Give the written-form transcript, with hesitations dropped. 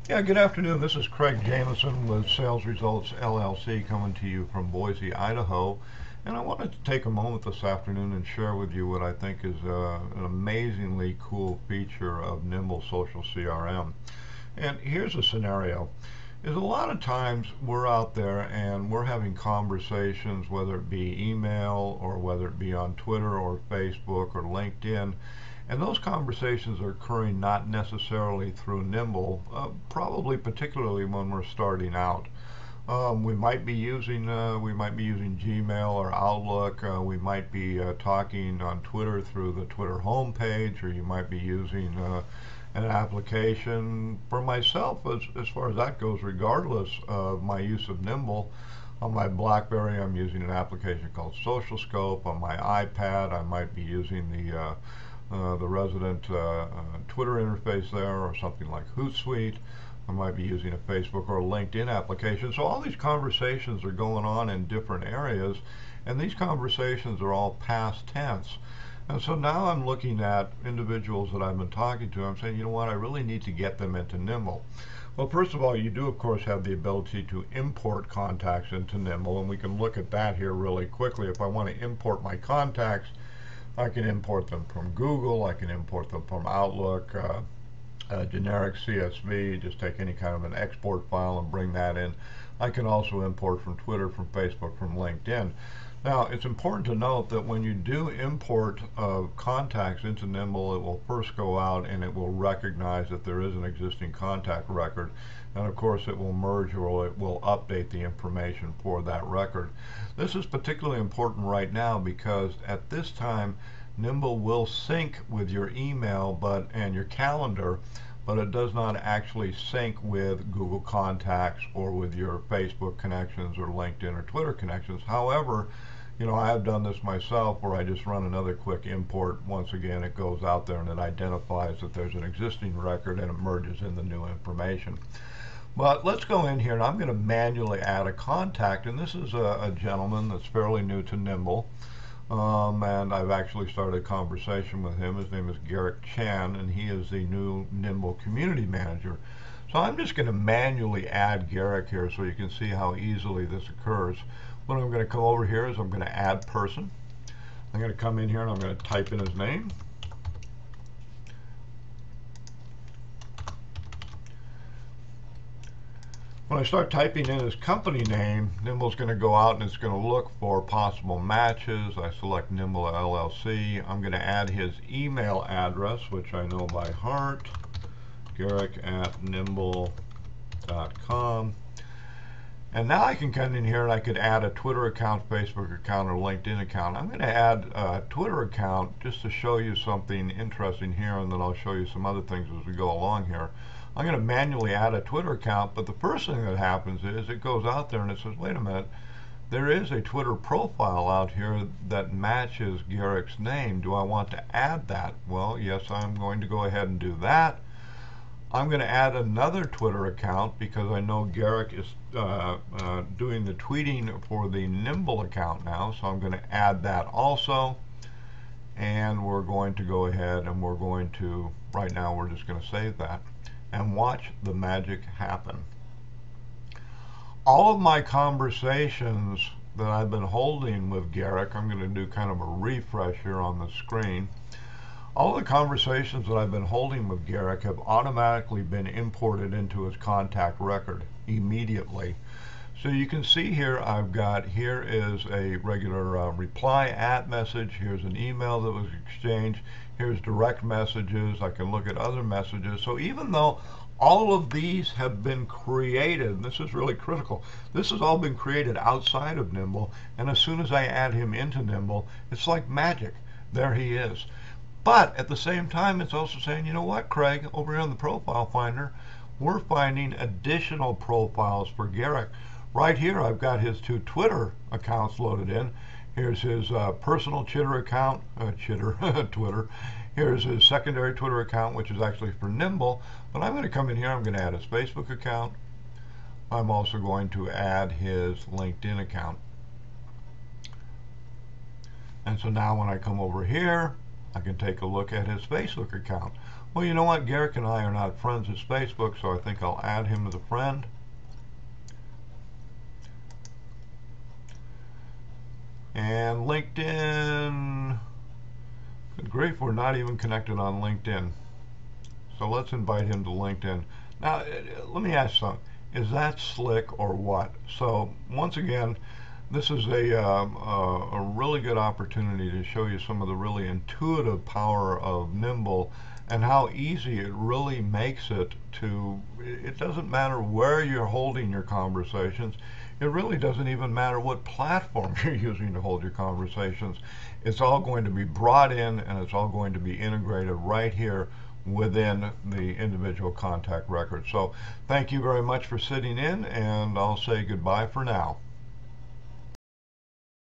Yeah, good afternoon. This is Craig Jameson with Sales Results LLC coming to you from Boise, Idaho. And I wanted to take a moment this afternoon and share with you what I think is an amazingly cool feature of Nimble Social CRM. And here's a scenario. Is a lot of times we're out there and we're having conversations, whether it be email or whether it be on Twitter or Facebook or LinkedIn, and those conversations are occurring not necessarily through Nimble, probably particularly when we're starting out. We might be using Gmail or Outlook. We might be talking on Twitter through the Twitter homepage, or you might be using an application. For myself, as far as that goes, regardless of my use of Nimble, on my BlackBerry, I'm using an application called Social Scope. On my iPad, I might be using the resident Twitter interface there, or something like Hootsuite. I might be using a Facebook or a LinkedIn application. So all these conversations are going on in different areas, and these conversations are all past tense. And so now I'm looking at individuals that I've been talking to. I'm saying, you know what, I really need to get them into Nimble. Well, first of all, you do, of course, have the ability to import contacts into Nimble, and we can look at that here really quickly. If I want to import my contacts, I can import them from Google, I can import them from Outlook, generic CSV, just take any kind of an export file and bring that in. I can also import from Twitter, from Facebook, from LinkedIn. Now, it's important to note that when you do import contacts into Nimble, it will first go out and it will recognize that there is an existing contact record. And of course, it will merge, or it will update the information for that record. This is particularly important right now because at this time, Nimble will sync with your email and your calendar, but it does not actually sync with Google Contacts or with your Facebook connections or LinkedIn or Twitter connections. However, I have done this myself where I just run another quick import. Once again, it goes out there and it identifies that there's an existing record and it merges in the new information. But let's go in here, and I'm going to manually add a contact, and this is a gentleman that's fairly new to Nimble. And I've actually started a conversation with him. His name is Garrick Chan, and he is the new Nimble Community Manager. So I'm just going to manually add Garrick here so you can see how easily this occurs. What I'm going to come over here is I'm going to add person. I'm going to come in here and I'm going to type in his name. When I start typing in his company name, Nimble's going to go out and it's going to look for possible matches. I select Nimble LLC. I'm going to add his email address, which I know by heart, garrick@nimble.com. And now I can come in here and I could add a Twitter account, Facebook account, or LinkedIn account. I'm going to add a Twitter account just to show you something interesting here, and then I'll show you some other things as we go along here. I'm going to manually add a Twitter account, but the first thing that happens is it goes out there and it says, wait a minute, there is a Twitter profile out here that matches Garrick's name. Do I want to add that? Well, yes, I'm going to go ahead and do that. I'm going to add another Twitter account because I know Garrick is doing the tweeting for the Nimble account now, so I'm going to add that also. And we're going to go ahead and we're going to, right now, we're just going to save that and watch the magic happen. All of my conversations that I've been holding with Garrick, I'm going to do kind of a refresh here on the screen. All the conversations that I've been holding with Garrick have automatically been imported into his contact record immediately. So you can see here, here is a regular reply at message, here's an email that was exchanged, here's direct messages, I can look at other messages. So even though all of these have been created, and this is really critical, this has all been created outside of Nimble, and as soon as I add him into Nimble, it's like magic. There he is. But at the same time, it's also saying, you know what, Craig, over here on the Profile Finder, we're finding additional profiles for Garrick. Right here, I've got his 2 Twitter accounts loaded in. Here's his personal Twitter account, Twitter. Here's his secondary Twitter account, which is actually for Nimble. But I'm going to come in here, I'm going to add his Facebook account. I'm also going to add his LinkedIn account. And so now when I come over here, I can take a look at his Facebook account. Well, you know what? Garrick and I are not friends with Facebook, so I think I'll add him as a friend. And LinkedIn, good grief, we're not even connected on LinkedIn. So let's invite him to LinkedIn. Now, let me ask something. Is that slick or what? So once again, this is a really good opportunity to show you some of the really intuitive power of Nimble and how easy it really makes it to, it doesn't matter where you're holding your conversations. It really doesn't even matter what platform you're using to hold your conversations. It's all going to be brought in and it's all going to be integrated right here within the individual contact record. So thank you very much for sitting in, and I'll say goodbye for now.